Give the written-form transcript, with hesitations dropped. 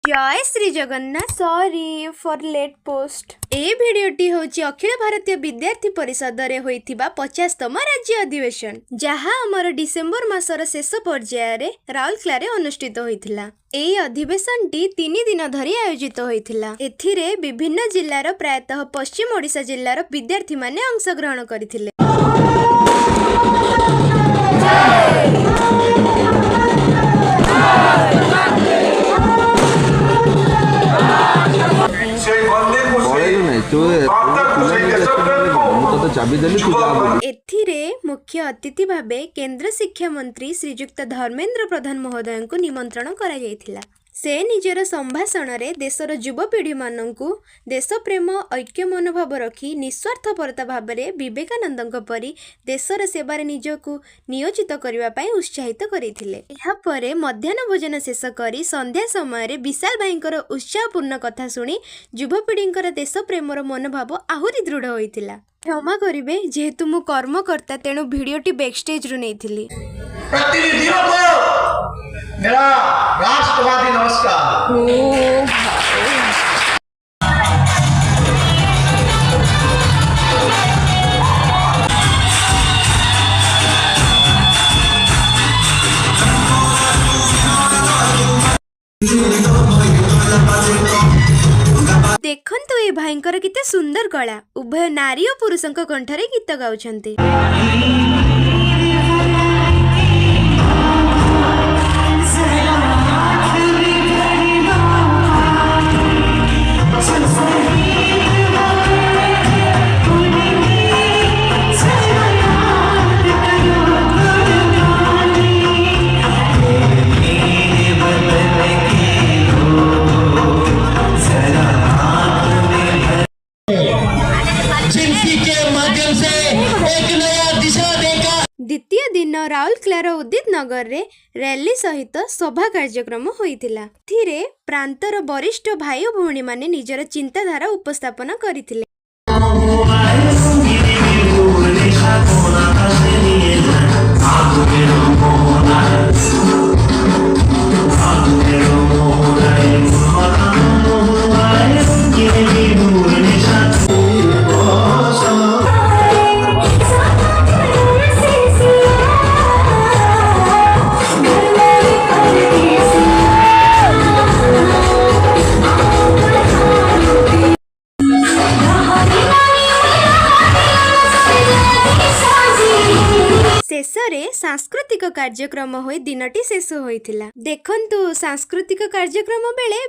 जय Shri Jagannath. Sorry for late post. ए भिडियोटी होची अखिल भारतीय विद्यार्थी परिषद रे होइथिबा 50तम राज्य अधिवेशन जहा हमर डिसेंबर मासर शेष पर्याय रे राउरकेला अनुष्ठित होइथिला। एई अधिवेशन टी 3 दिन धरी आयोजित होइथिला। एथिरे विभिन्न जिल्लार प्रायतः पश्चिम ओडिशा जिल्लार विद्यार्थी माने अंशग्रहण करथिले। एथिरे मुख्य अतिथि भावे केंद्र शिक्षा मंत्री श्रीजुक्त धर्मेंद्र प्रधान महोदय को निमंत्रण करा जायथिला। से निजर संभाषण रे देशर युवपीढ़ी माननकु देश प्रेम ऐक्य मनोभाव रखी निस्वार्थपरता भाव में विवेकानंद परी देशर सेवार निजकु नियोजित करने पाई उत्साहित करथिले। एहा परे मध्याह्न भोजन शेष करी संध्या समय रे विशाल भाईंकर उत्साहपूर्ण कथा सुनी युवपीढ़ींकर देश प्रेमर मनोभाव आहुरी दृढ़ होइतिला। क्षमा करिवे जेहेतु मु कर्मकर्ता तेणु भिडियोटी बैकस्टेज रु नेइथिली। प्रतिनिधियों को मेरा राष्ट्रवादी नमस्कार। देखंतु ए भाईंकर किते सुंदर कला। उभय नारी और पुरुषंक कंठरे गीत गाउछन्ते। द्वितीय दिन राउरकेलार उदित नगर रे रैली सहित सभा कार्यक्रम होइतिला। थिरे प्रांतर वरिष्ठ भाई और भौणी माने निजर चिंताधारा उपस्थापन करथिले। शेषरे सांस्कृतिक कार्यक्रम होई दिनटी शेष होइथिला। देखंतु सांस्कृतिक कार्यक्रम बेले